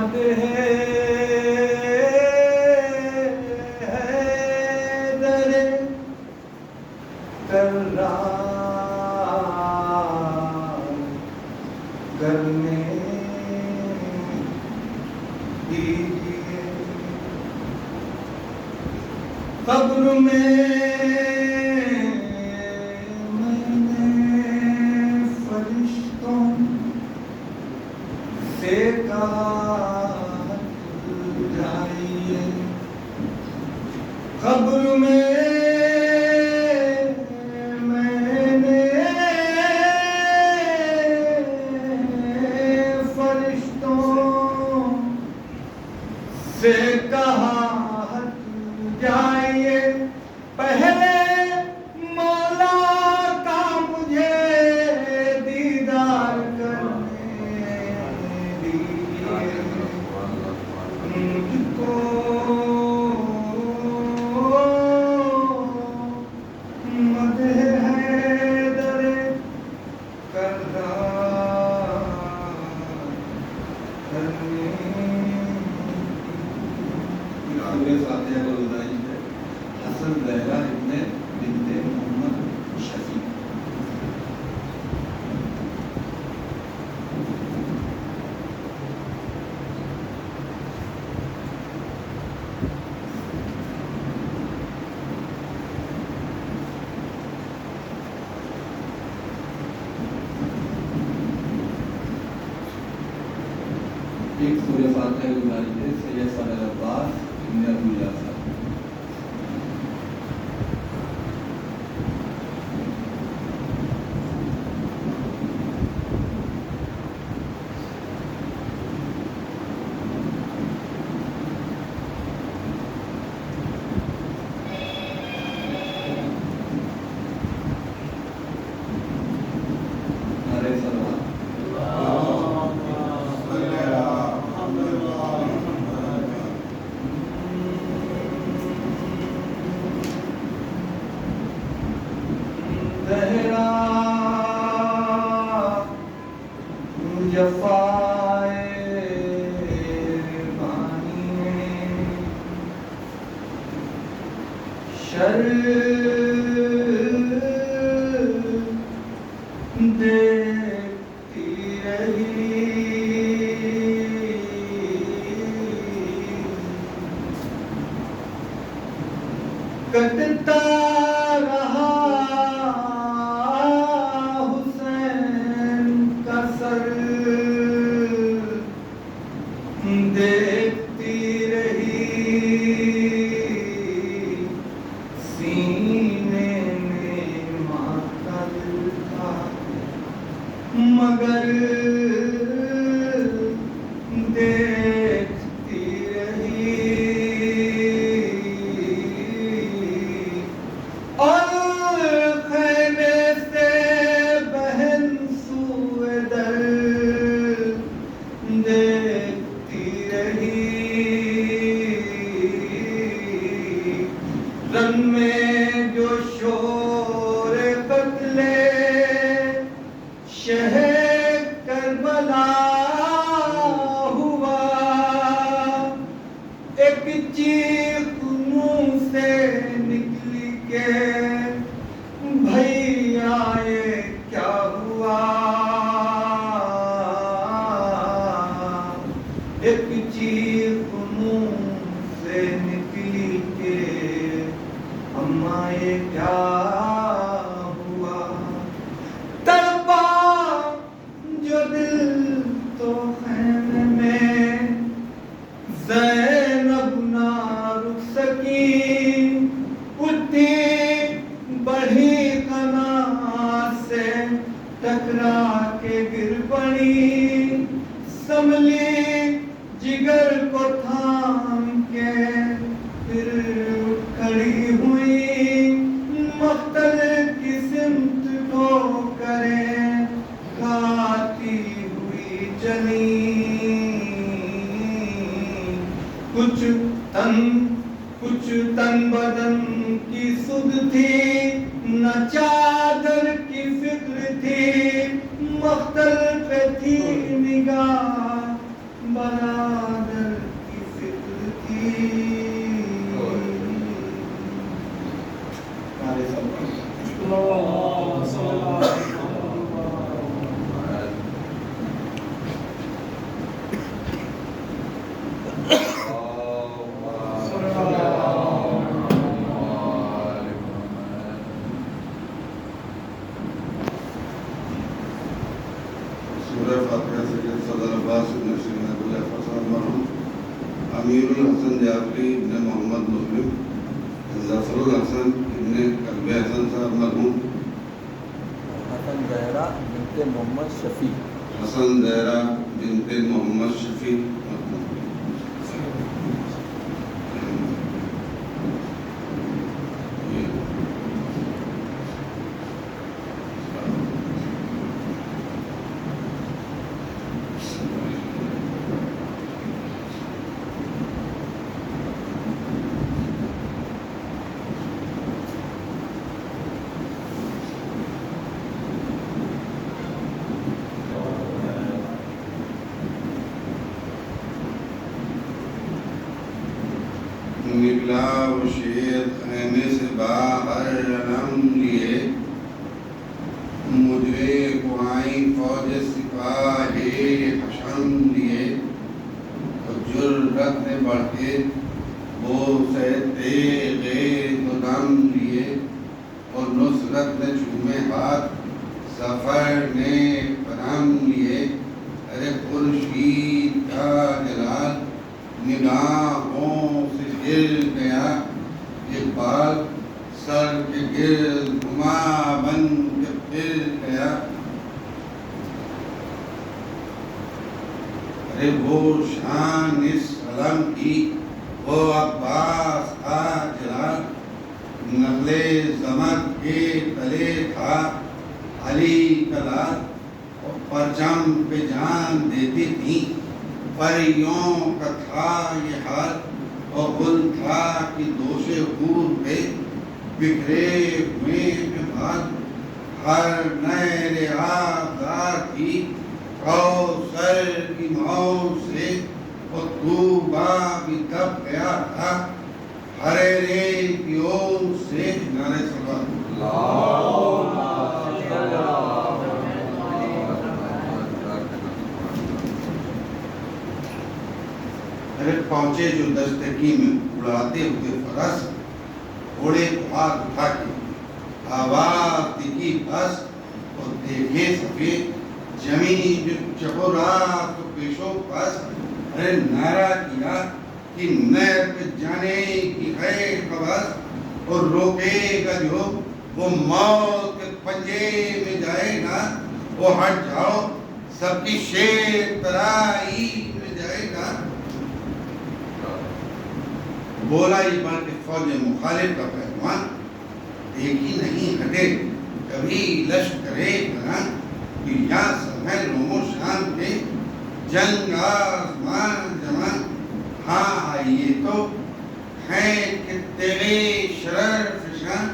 مدح حیدر کرار کرنے دیجیے قبر میں قبر میں میں نے فرشتوں سے کہا ہٹ جائیے پہلے مولا کا مجھے دیدار کرنے دیجیے مجھ کو فاتحہ کو گزارش ہے حسن زہرا ابن بنت محمد شفیع ایک سورہ فاتحہ کو گزارش ہے سید فضل عباس ابن ابو یاسر دیکھتی رہی کٹتا رہا حسین کا سر دیکھتی رہی سینے میں ماتل تھا مگر دیکھتی رہی اور خیمے سے بہن سوئے در دیکھتی رہی رن میں جو شور قتل شہر کربلا ہوا ایک چیخ منہ سے نکلی کہ بھیا یہ کیا ہوا ایک چیخ منہ سے نکلی کہ اماں یہ کیا ہوا تڑپا جو دل تو خیمے میں زینب نہ رک سکی اٹھی بڑھی قناعت سے ٹکرا کے گر پڑی سنبھلی جگر کو تھام کے پھر کھڑی ہوئی مقتل کی سمت کو کرے کھاتی ہوئی چلی کچھ تن بدن کی سدھ تھی نہ چادر کی فکر تھی مقتل پہ تھی نگاہ برات امیر الحسن جعفری ابن محمد مسلم، ظفر الحسن ابن قلب حسن صاحب مرحوم، حسن زہرا بنت محمد شفیع، حسن زہرا بنت محمد شفیع مرحوم۔ نکلا وہ شیر خیمے سے باہر علم لیے، مجرے کو آئیں فوج سپاہی حشم لیے، اور جرأت نے بڑھ کے وہ سے تیغ دم لیے، اور نصرت نے چومے ہاتھ ظفر نے پرم لیے۔ ارے خورشید کا جلال نگاہوں سے گر گیا، اقبال سر کے گرد گما بن کے پھر گیا۔ ارے وہ شان اس علم کی، وہ عباس کا جلال، نقلِ زمد کے تلے تھا علی کا لال، اور پرچم پہ جان دیتی تھی پریوں کا تھا یہ حال، اور گل تھا کہ دوش حور پہ بکھرے ہوئے ہیں بال، ہر نہر آبدار تھی کوثر کی ماؤں سے، اور طوبا بھی دب گیا تھا ہریرے کی اور سے۔ نعرہ ارے پہنچے جو دستگی میں اڑاتے ہوئے فرس، گھوڑے کو ہاتھ اٹھا کے آواز دکھی بس، اور دیکھے سفید زمین جو چہرات پیشو پس۔ ارے نعرہ کیا کہ نہر پہ جانے کی ہے خبر، اور روکے گا جو وہ موت کے پنجے میں جائے گا، وہ ہٹ جاؤ سب کی شیر ترائی میں جائے گا۔ بولا یہ بڑھ کے فوج مخالف کا پہلوان، دیکھی نہیں ہٹے کبھی لشکرے گران، کہ یہاں سب ہے روم و شان پہ جنگ آزمان جوان۔ ہاں آئیے تو ہیں کہ تیرے شرر فشان،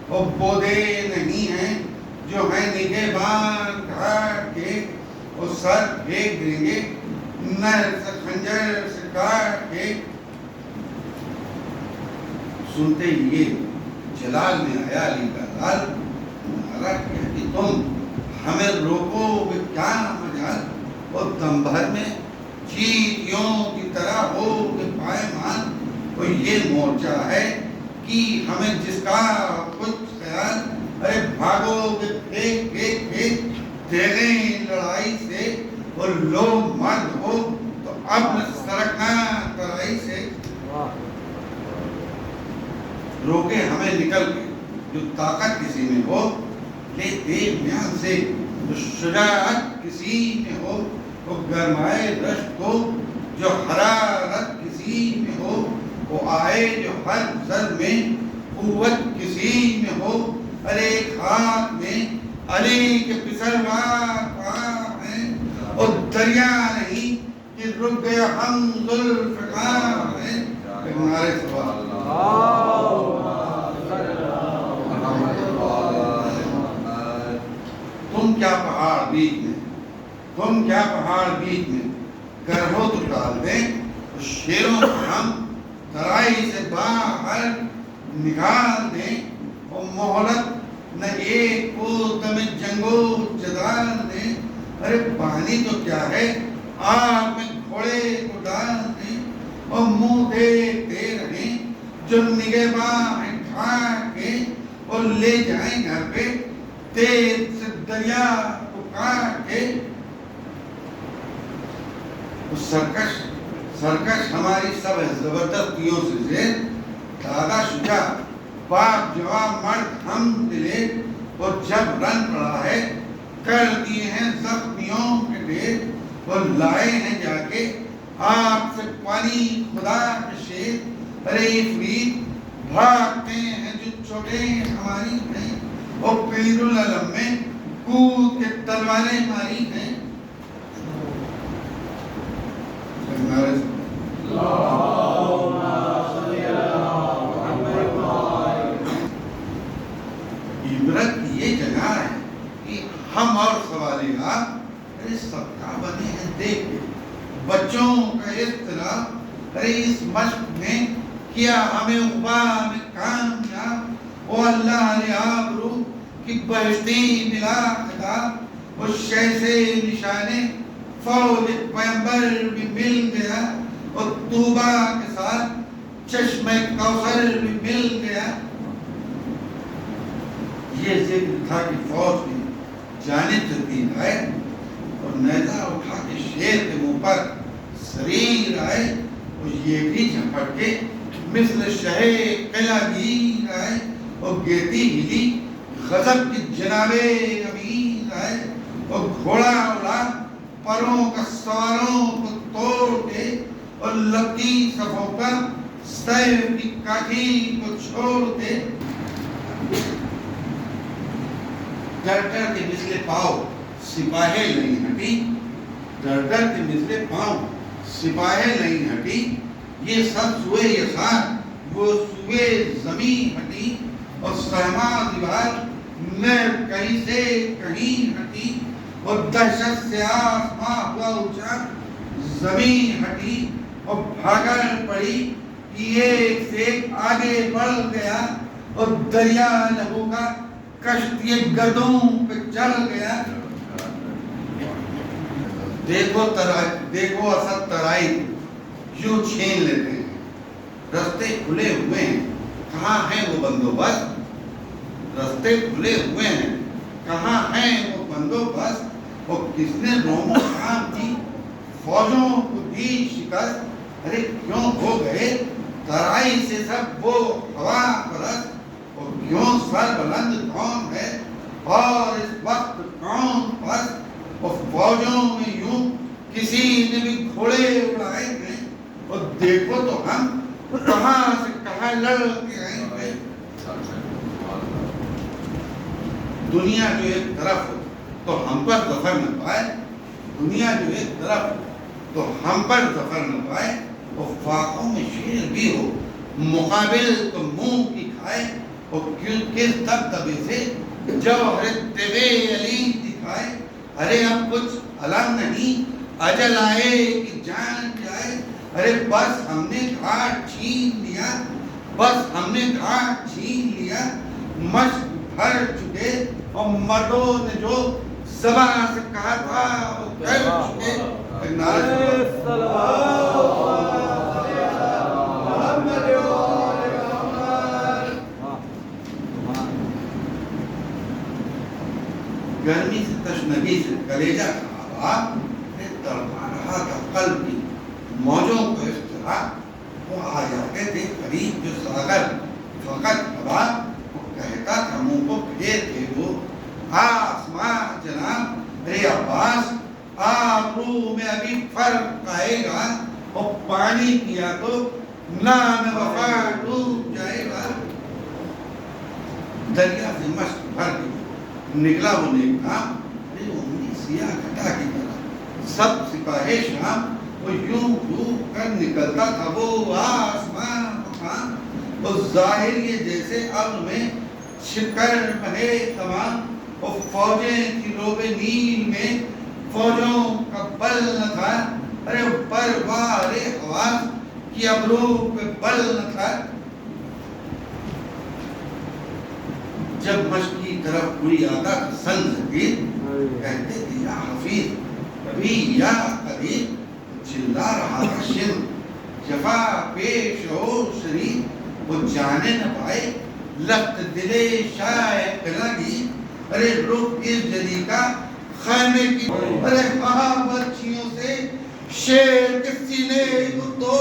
اور بودے نہیں ہیں جو ہیں نگہبان گھاٹ کے، اور سر پھینک دیں گے نہر سے خنجر سے کاٹ کے۔ سنتے ہی یہ جلال میں آیا علی کا لال، نعرہ کیا کہ تم ہمیں روکو گے کیا مجال، اور دم بھر میں چیٹیوں کی طرح ہو کے پائمان۔ اور یہ مورچہ ہے کہ ہمیں جس کا کچھ خیال، ارے بھاگو گے پھینک پھینک پھینک تیغیں لڑائی سے، اور لو مرد ہو تو اب سرکنا ترائی سے۔ روکے ہمیں نکل کے جو طاقت کسی میں ہو، لے دے میان سے جو شجاعت کسی میں ہو، وہ گرمائے رشت کو جو حرارت کسی میں ہو، وہ آئے جو ہر سر میں قوت کسی میں ہو۔ ارے ایک ہاتھ میں علی کے پسروار پاپ ہیں، اور دریا نہیں کہ رک گیا ہم ذوالفقار ہیں۔ نعرہ سبحان تم کیا پہاڑ بیچ میں، تم کیا پہاڑ بیچ میں، گر ہو تو ڈال دیں شیروں کو ہم ترائی سے باہر نکال دیں، اور مہلت نہ ایک کو دم جنگو جدال دیں۔ ارے پانی تو کیا ہے آگ میں گھوڑے کو ڈال دیں، اور منہ دیکھتے رہیں جو نگہباں ٹھا کے، اور لے جائیں گھر پہ تیز سے دریا کو کاٹ کے۔ اس سرکش سرکش ہماری سب زبردستیوں سے دادا شجاع باپ جواب مرد ہم دلے اور جب رن پڑا ہے کر دیے ہیں زخمیوں کے ڈھیر اور لائے ہیں جا کے آپ سے پانی خدا کے شیر ارے فرید بھاگتے ہیں جو چھوٹے ہماری ہیں اور پیر العلم میں کود کے تلواریں ماری ہیں عبرت یہ جگہ ہے کہ ہم اور سوالیات سب کا بنے ہیں دیکھ کے بچوں کا اختلاف اس مشق میں کیا ہمیں عقبا میں کامیاب او اللہ نے آبرو کی بہشتی ملا خطاب اس شے سے نشانے فوج پیمبر بھی مل گیا اور طوبہ کے ساتھ چشمہ کوثر بھی مل گیا یہ ذکر تھا کہ فوج کی جانب تدبیر آئے اور نیزہ اٹھا کے شیر کے منہ پر سریر آئے اور یہ بھی جھپٹ کے مثل شہ قلعہ گیر آئے اور گیتی ہلی غضب کی جناب امیر آئے اور گھوڑا اڑا پروں کا سواروں کو توڑ کے اور لکی صفوں پر سیف کی کاٹھی کو چھوڑ کے ڈر ڈر کے مثل پاؤ سپاہے نہیں ہٹی ڈر ڈر کے مثل پاؤ سپاہے نہیں ہٹی یہ سب سوئے یسار وہ سوئے زمین ہٹی اور سہما دیوار میں کہیں سے کہیں ہٹی اور دہشت سے آسماں ہوا اونچا زمین ہٹی اور بھاگل پڑی کہ ایک سے ایک آگے بڑھ گیا اور دریا لہو کا کشتی گردوں پہ چل گیا دیکھو اسد ترائی یوں چھین لیتے ہیں رستے کھلے ہوئے ہیں کہاں ہیں وہ بندوبست رستے کھلے ہوئے ہیں کہاں ہیں وہ بندوبست اور کس نے روم و شام کی فوجوں کو دی شکست ارے کیوں ہو گئے ترائی سے سب وہ ہوا پرست اور کیوں سر بلند کون ہے اور اس وقت کون پست اور فوجوں میں یوں کسی نے بھی گھوڑے اڑائے ہیں اور دیکھو تو ہم کہاں سے کہاں لڑ کے آئے ہیں دنیا جو ایک طرف تو ہم پر ظفر نہ پائے دنیا جو ایک طرف تو ہم پر ظفر نہ پائے اور فاقوں میں شیر بھی ہو مقابل تو منہ کی کھائے اور کس دبدبے سے جوہر تیغ علی دکھائے ارے اب کچھ علم نہیں اجل آئے کہ جان جائے ارے بس ہم نے گھاٹ چھین لیا بس ہم نے گھاٹ چھین لیا مشق بھر چکے اور مردوں نے جو زبان سے کہا تھا وہ کر چکے گرمی سے تشنگی سے کلیجہ کا آباد تڑپا رہا تھا قلب کی موجوں کو اختراع وہ آ جاتے تھے قریب جو ساغر فقط ہوا وہ کہتا تھا منہ کو پھیر کے وہ آسمان جناب ارے عباس آبرو میں ابھی فرق آئے گا اور پانی کیا تو نام وفا ڈوب جائے گا دریا سے مشق بھر گئی نکلا وہ نیک کام ارے انگلی سیاہ گھٹا کی طرح سب سپاہی شام وہ یوں ڈوب کر نکلتا تھا وہ آسمان مقام وہ ظاہر یہ جیسے اب میں شکر بنے تمام اور فوجیں تھی روبے نیل میں فوجوں کا بل نہ تھا ارے پروار حواس کی ابرو پہ بل نہ تھا جب مشق کی طرف کوئی آتا سن زکیر کہتے تھے یا حفیظ کبھی یا قریب چلا رہا تھا شم جفا پیش ہو شریف وہ جانے نہ پائے لخت دلے شاہ قلعی ارے رخ اس جلی کا خیمے کی ارے ہاں بچیوں سے شیر کے سینے کو توڑ